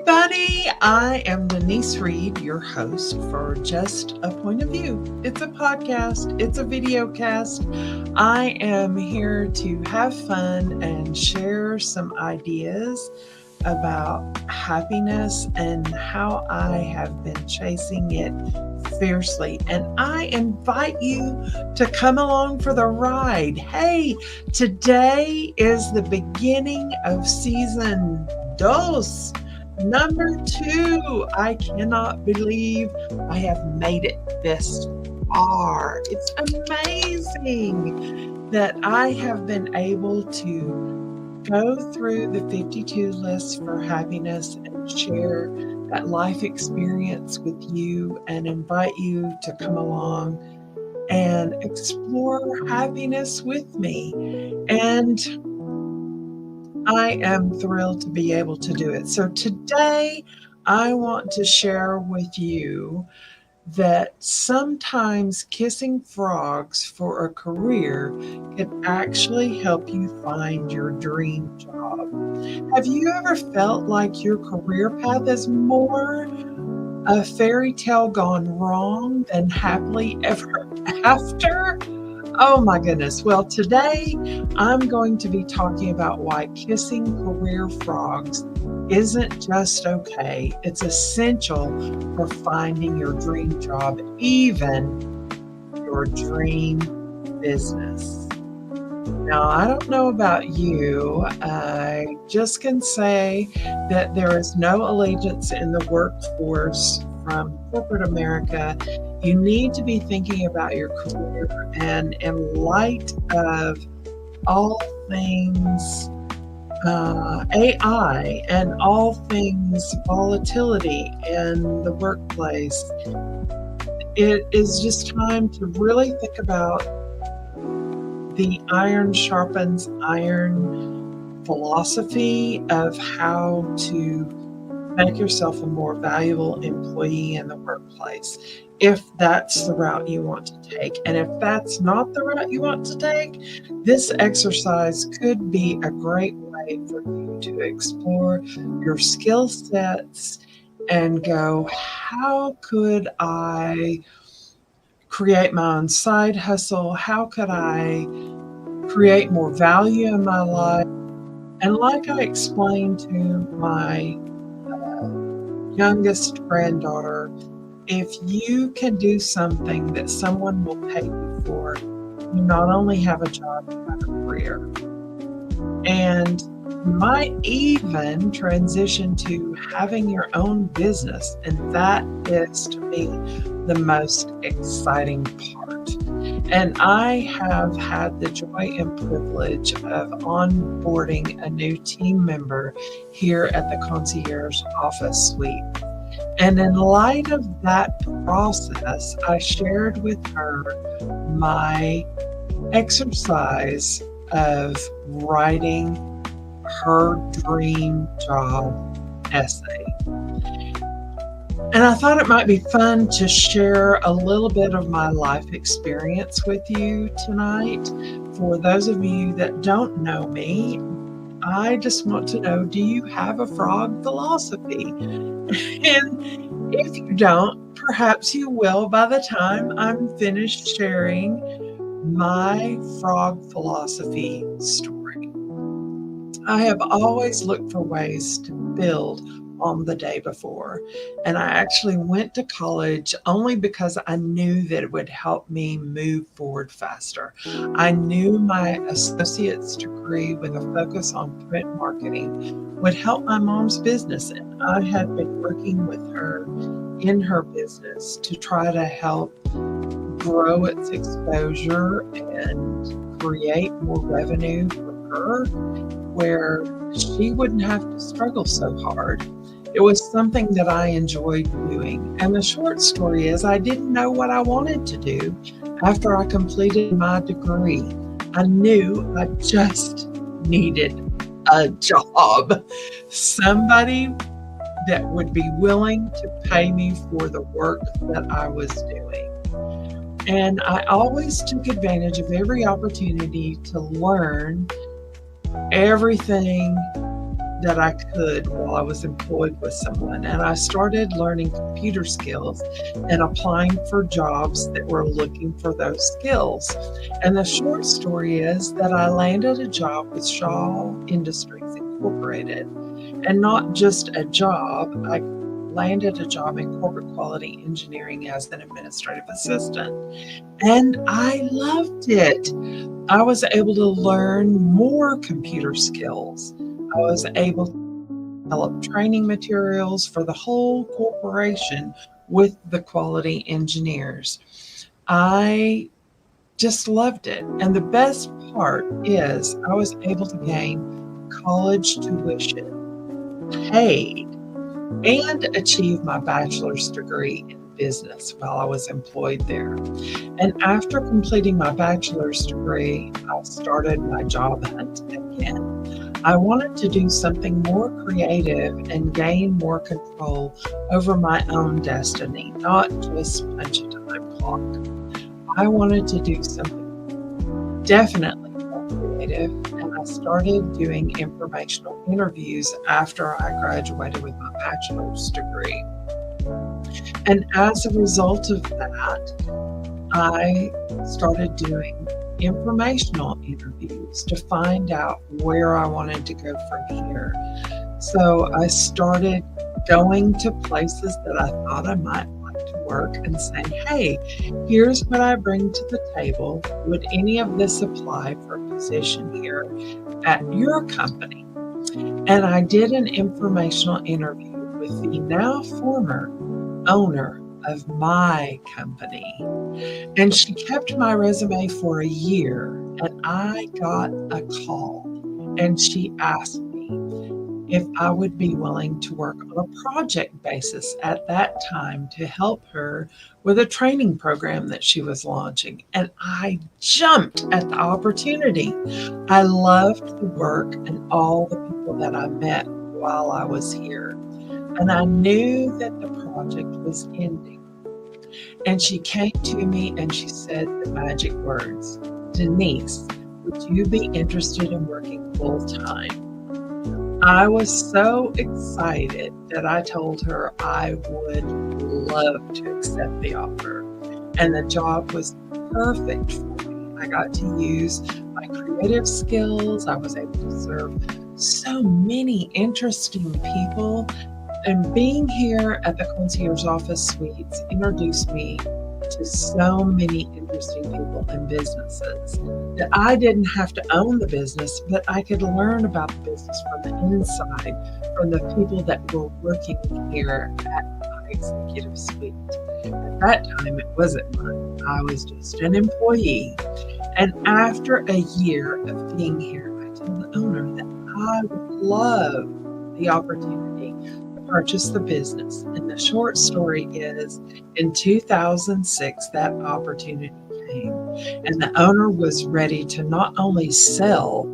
everybody. I am Denise Reed, your host for Just a Point of View. It's a podcast, it's a video cast. I am here to have fun and share some ideas about happiness and how I have been chasing it fiercely. And I invite you to come along for the ride. Hey, today is the beginning of season dos. Number 2, I cannot believe I have made it this far. It's amazing that I have been able to go through the 52 lists for happiness and share that life experience with you and invite you to come along and explore happiness with me. And I am thrilled to be able to do it. So today I want to share with you that sometimes kissing frogs for a career can actually help you find your dream job. Have you ever felt like your career path is more a fairy tale gone wrong than happily ever after? Oh my goodness. Well, today I'm going to be talking about why kissing career frogs isn't just okay. It's essential for finding your dream job, even your dream business. Now, I don't know about you. I just can say that there is no allegiance in the workforce from corporate America. You need to be thinking about your career, and in light of all things AI and all things volatility in the workplace, it is just time to really think about the iron sharpens iron philosophy of how to make yourself a more valuable employee in the workplace, if that's the route you want to take. And if that's not the route you want to take, this exercise could be a great way for you to explore your skill sets and go, how could I create my own side hustle? How could I create more value in my life? And like I explained to my youngest granddaughter, if you can do something that someone will pay you for, you not only have a job, you have a career. And you might even transition to having your own business. And that is, to me, the most exciting part. And I have had the joy and privilege of onboarding a new team member here at the concierge office suite. And in light of that process, I shared with her my exercise of writing her dream job essay. And I thought it might be fun to share a little bit of my life experience with you tonight. For those of you that don't know me, I just want to know, do you have a frog philosophy? And if you don't, perhaps you will by the time I'm finished sharing my frog philosophy story. I have always looked for ways to build on the day before. And I actually went to college only because I knew that it would help me move forward faster. I knew my associate's degree with a focus on print marketing would help my mom's business. And I had been working with her in her business to try to help grow its exposure and create more revenue for her, where she wouldn't have to struggle so hard. It was something that I enjoyed doing. And the short story is, I didn't know what I wanted to do after I completed my degree. I knew I just needed a job. Somebody that would be willing to pay me for the work that I was doing. And I always took advantage of every opportunity to learn everything that I could while I was employed with someone. And I started learning computer skills and applying for jobs that were looking for those skills. And the short story is that I landed a job with Shaw Industries Incorporated. And not just a job, I landed a job in corporate quality engineering as an administrative assistant. And I loved it. I was able to learn more computer skills. I was able to develop training materials for the whole corporation with the quality engineers. I just loved it. And the best part is I was able to gain college tuition paid and achieve my bachelor's degree in business while I was employed there. And after completing my bachelor's degree, I started my job hunt again. I wanted to do something more creative and gain more control over my own destiny, not just punch a time clock. I wanted to do something definitely more creative, and I started doing informational interviews after I graduated with my bachelor's degree. And as a result of that, I started doing informational interviews to find out where I wanted to go from here. So I started going to places that I thought I might like to work and saying, hey, here's what I bring to the table. Would any of this apply for a position here at your company? And I did an informational interview with the now former owner of my company. And she kept my resume for a year, and I got a call, and she asked me if I would be willing to work on a project basis at that time to help her with a training program that she was launching. And I jumped at the opportunity. I loved the work and all the people that I met while I was here. And I knew that the project was ending. And she came to me and she said the magic words, Denise, would you be interested in working full time? I was so excited that I told her I would love to accept the offer. And the job was perfect for me. I got to use my creative skills. I was able to serve so many interesting people. And being here at the concierge office suites introduced me to so many interesting people and businesses that I didn't have to own the business, but I could learn about the business from the inside, from the people that were working here at my executive suite. At that time, it wasn't mine. I was just an employee. And after a year of being here, I told the owner that I would love the opportunity purchase the business. And the short story is in 2006, that opportunity came. And the owner was ready to not only sell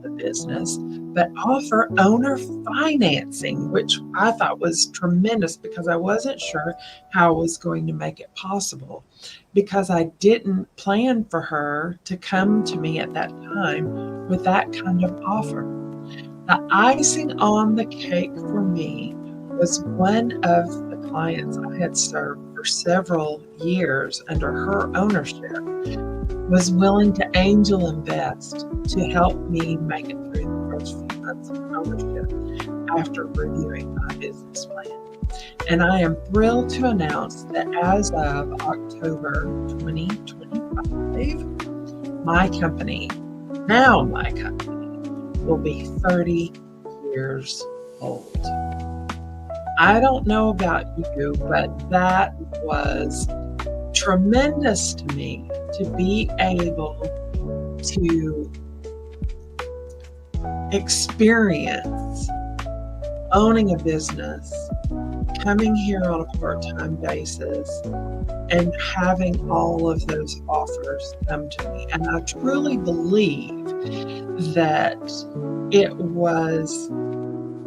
the business, but offer owner financing, which I thought was tremendous because I wasn't sure how I was going to make it possible because I didn't plan for her to come to me at that time with that kind of offer. The icing on the cake for me was one of the clients I had served for several years under her ownership was willing to angel invest to help me make it through the first few months of ownership after reviewing my business plan. And I am thrilled to announce that as of October 2025, my company will be 30 years old. I don't know about you, but that was tremendous to me to be able to experience owning a business, coming here on a part-time basis, and having all of those offers come to me. And I truly believe that it was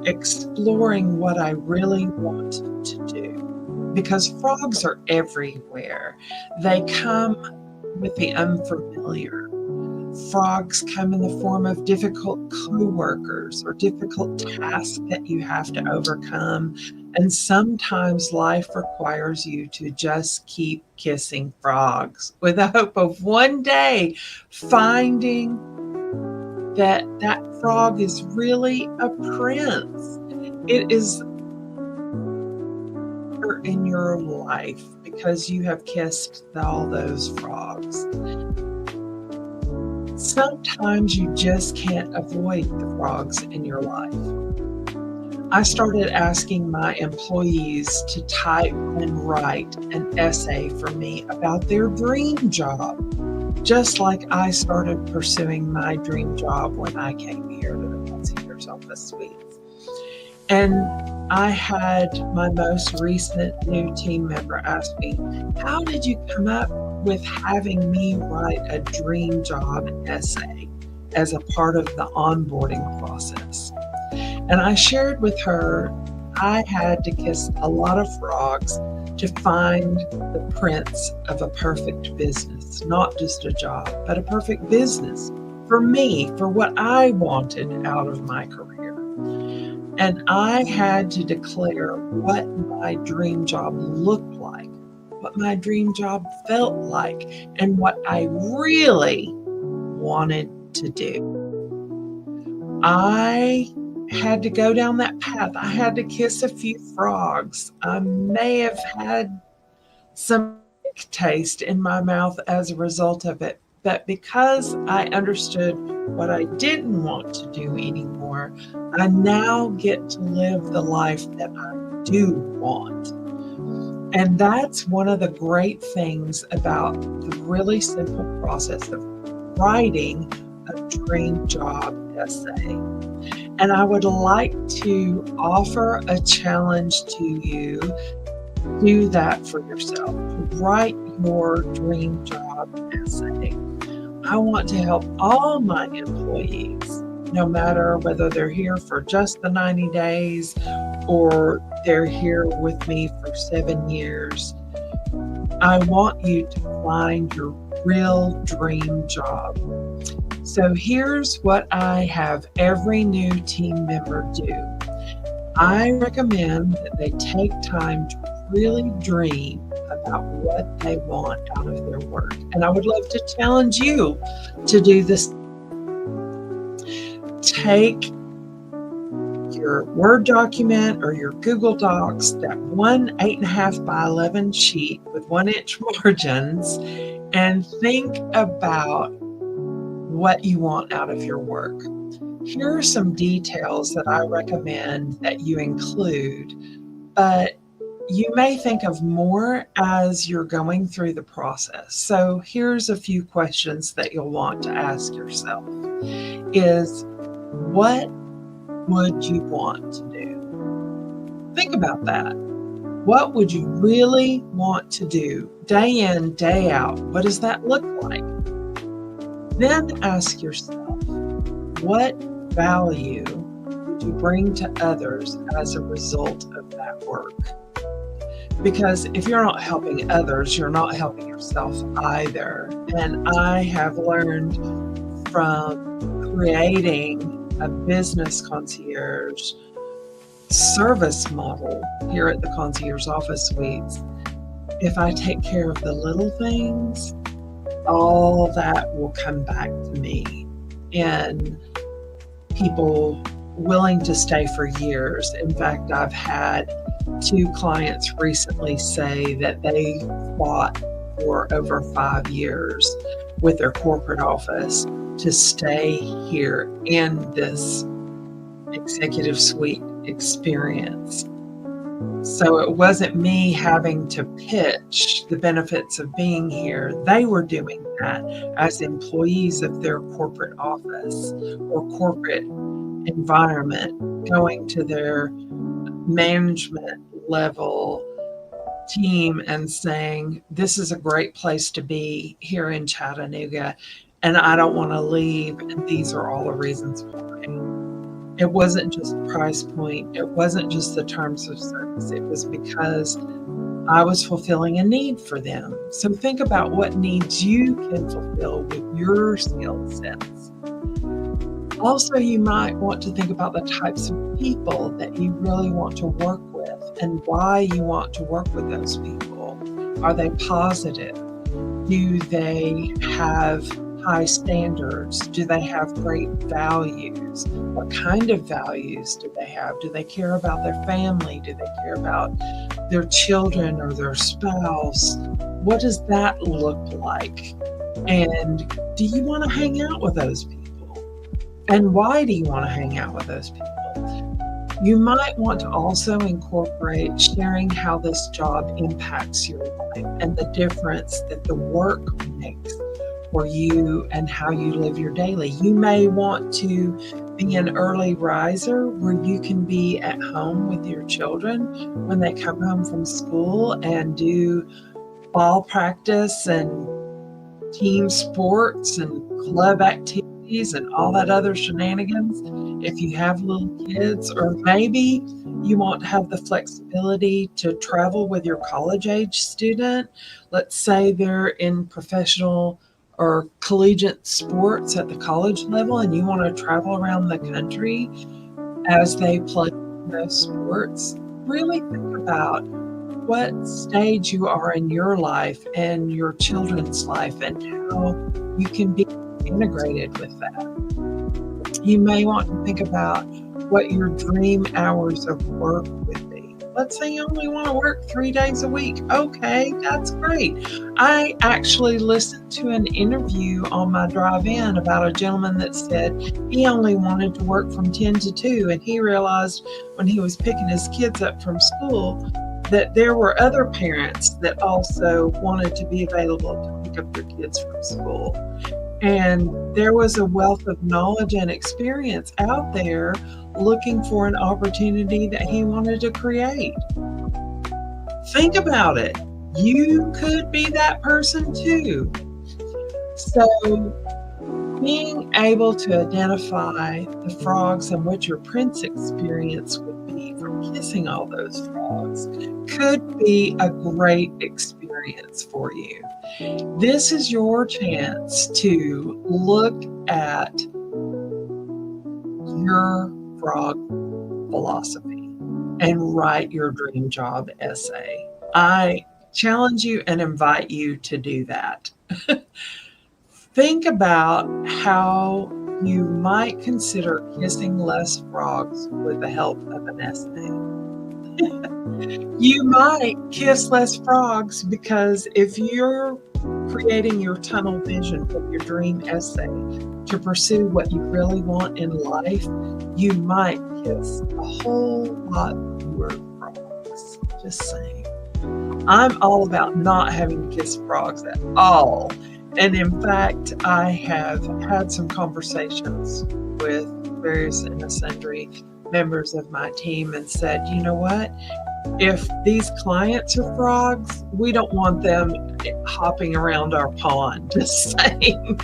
exploring what I really wanted to do, because frogs are everywhere. They come with the unfamiliar. frogs come in the form of difficult coworkers or difficult tasks that you have to overcome. And sometimes life requires you to just keep kissing frogs with the hope of one day finding that that frog is really a prince. It is in your life because you have kissed all those frogs. Sometimes you just can't avoid the frogs in your life. I started asking my employees to type and write an essay for me about their dream job, just like I started pursuing my dream job when I came here to the concierge office suites. And I had my most recent new team member ask me, how did you come up with having me write a dream job essay as a part of the onboarding process? And I shared with her, I had to kiss a lot of frogs to find the prince of a perfect business, not just a job, but a perfect business for me, for what I wanted out of my career. And I had to declare what my dream job looked like, what my dream job felt like, and what I really wanted to do. I had to go down that path. I had to kiss a few frogs. I may have had some taste in my mouth as a result of it, but because I understood what I didn't want to do anymore, I now get to live the life that I do want. And that's one of the great things about the really simple process of writing a dream job essay. And I would like to offer a challenge to you. Do that for yourself. Write your dream job essay. I want to help all my employees, no matter whether they're here for just the 90 days or they're here with me for 7 years. I want you to find your real dream job. So here's what I have every new team member do. I recommend that they take time to really dream about what they want out of their work. And I would love to challenge you to do this. Take your Word document or your Google Docs, that one 8.5 by 11 sheet with 1-inch margins, and think about what you want out of your work. Here are some details that I recommend that you include, but you may think of more as you're going through the process. So here's a few questions that you'll want to ask yourself is, what would you want to do? Think about that. What would you really want to do day in, day out? What does that look like? Then ask yourself, what value would you bring to others as a result of that work? Because if you're not helping others, you're not helping yourself either. And I have learned from creating a business concierge service model here at the concierge office suites, if I take care of the little things, all that will come back to me in people willing to stay for years. In fact, I've had 2 clients recently say that they fought for over 5 years with their corporate office to stay here in this executive suite experience. So it wasn't me having to pitch the benefits of being here. They were doing that as employees of their corporate office or corporate environment, going to their management level team and saying, this is a great place to be here in Chattanooga, and I don't want to leave, and these are all the reasons why. It wasn't just price point. It wasn't just the terms of service. It was because I was fulfilling a need for them. So think about what needs you can fulfill with your skill sets. Also, you might want to think about the types of people that you really want to work with and why you want to work with those people. Are they positive? Do they have high standards? Do they have great values? What kind of values do they have? Do they care about their family? Do they care about their children or their spouse? What does that look like? And do you want to hang out with those people? And why do you want to hang out with those people? You might want to also incorporate sharing how this job impacts your life and the difference that the work makes for you and how you live your daily. You may want to be an early riser where you can be at home with your children when they come home from school and do ball practice and team sports and club activities and all that other shenanigans if you have little kids. Or maybe you want to have the flexibility to travel with your college age student. Let's say they're in professional or collegiate sports at the college level and you want to travel around the country as they play those sports. Really think about what stage you are in your life and your children's life and how you can be integrated with that. You may want to think about what your dream hours of work would be. Let's say you only want to work 3 days a week. Okay, that's great. I actually listened to an interview on my drive in about a gentleman that said he only wanted to work from 10 to 2, and he realized when he was picking his kids up from school that there were other parents that also wanted to be available to pick up their kids from school. And there was a wealth of knowledge and experience out there looking for an opportunity that he wanted to create. Think about it. You could be that person too. So being able to identify the frogs and what your prince experience would be from kissing all those frogs could be a great experience for you. This is your chance to look at your frog philosophy and write your dream job essay. I challenge you and invite you to do that. Think about how you might consider kissing less frogs with the help of an essay. You might kiss less frogs because if you're creating your tunnel vision for your dream essay to pursue what you really want in life, you might kiss a whole lot fewer frogs. Just saying. I'm all about not having to kiss frogs at all. And in fact, I have had some conversations with various and sundry members of my team and said, you know what? If these clients are frogs, we don't want them hopping around our pond, just saying.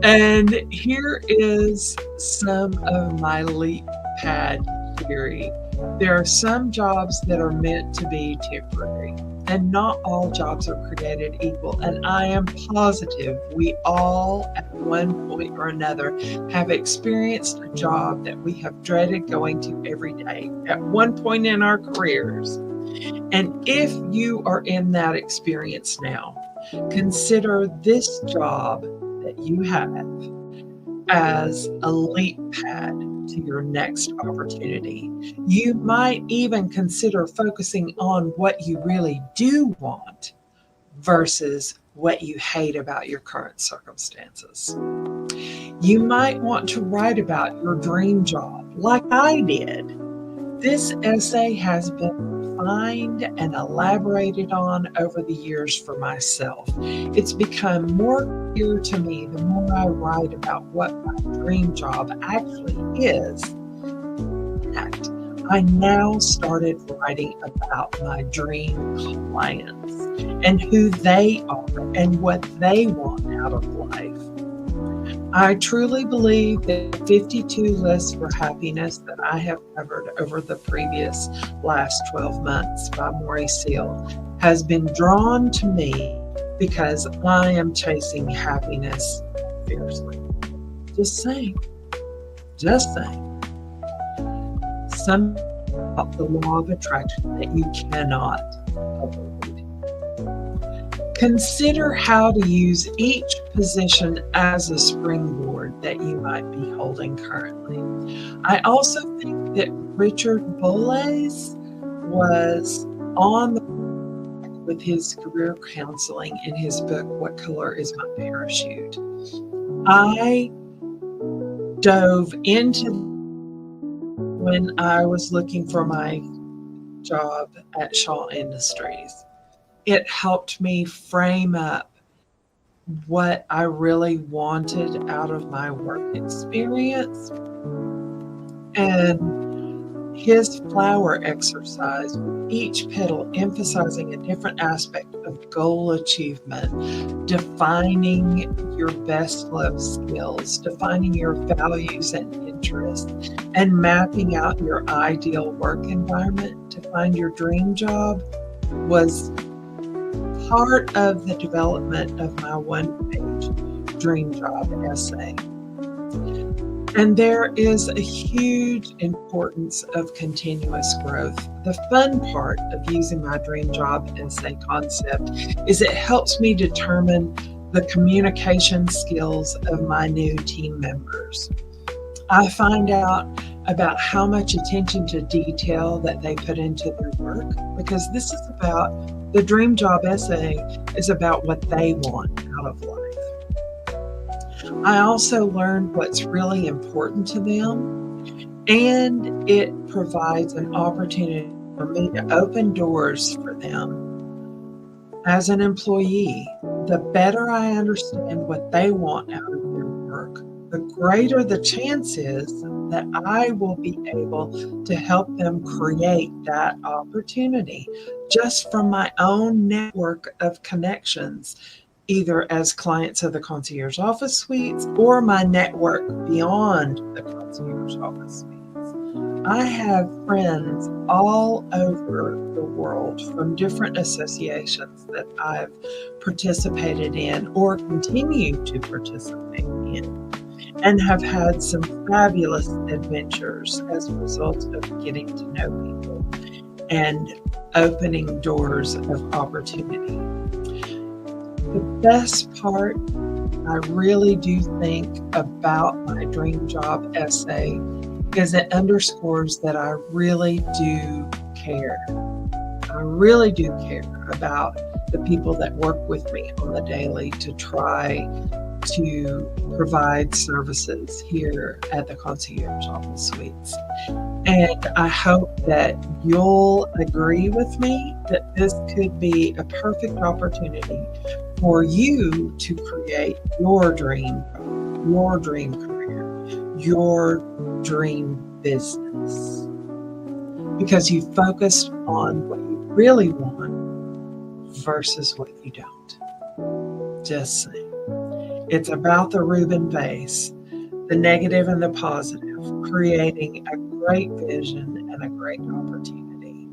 And here is some of my leap pad theory. There are some jobs that are meant to be temporary, and not all jobs are created equal. And I am positive we all, at one point or another, have experienced a job that we have dreaded going to every day at one point in our careers. And if you are in that experience now, consider this job that you have as a leap pad to your next opportunity. You might even consider focusing on what you really do want versus what you hate about your current circumstances. You might want to write about your dream job like I did. This essay has been refined and elaborated on over the years for myself. It's become more clear to me the more I write about what my dream job actually is. In fact, I now started writing about my dream clients and who they are and what they want out of life. I truly believe that 52 lists for happiness that I have covered over the previous last 12 months by Maurice Seal has been drawn to me because I am chasing happiness fiercely. Just saying. Just saying. Some about the law of attraction that you cannot avoid. Consider how to use each position as a springboard that you might be holding currently. I also think that Richard Bolles was on the with his career counseling in his book, What Color is My Parachute? I dove into when I was looking for my job at Shaw Industries. It helped me frame up what I really wanted out of my work experience. And his flower exercise, with each petal emphasizing a different aspect of goal achievement, defining your best love skills, defining your values and interests, and mapping out your ideal work environment to find your dream job was part of the development of my one-page dream job essay. And there is a huge importance of continuous growth. The fun part of using my dream job essay concept is it helps me determine the communication skills of my new team members. I find out about how much attention to detail that they put into their work, because this is about the dream job essay is about what they want out of life. I also learned what's really important to them, and it provides an opportunity for me to open doors for them. As an employee, the better I understand what they want out of their work, the greater the chance is that I will be able to help them create that opportunity just from my own network of connections, either as clients of the Concierge Office Suites or my network beyond the Concierge Office Suites. I have friends all over the world from different associations that I've participated in or continue to participate in, and have had some fabulous adventures as a result of getting to know people and opening doors of opportunity. The best part, I really do think, about my dream job essay is it underscores that I really do care. I really do care about the people that work with me on the daily to try to provide services here at the Concierge Office Suites. And I hope that you'll agree with me that this could be a perfect opportunity for you to create your dream career, your dream business, because you focused on what you really want versus what you don't. Just saying. It's about the Reuben vase, the negative and the positive, creating a great vision and a great opportunity.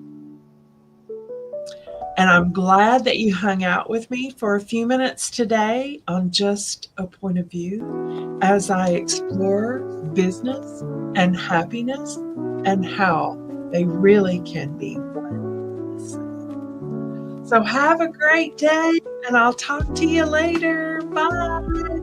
And I'm glad that you hung out with me for a few minutes today on Just a Point of View as I explore business and happiness and how they really can be one. So have a great day, and I'll talk to you later. Bye.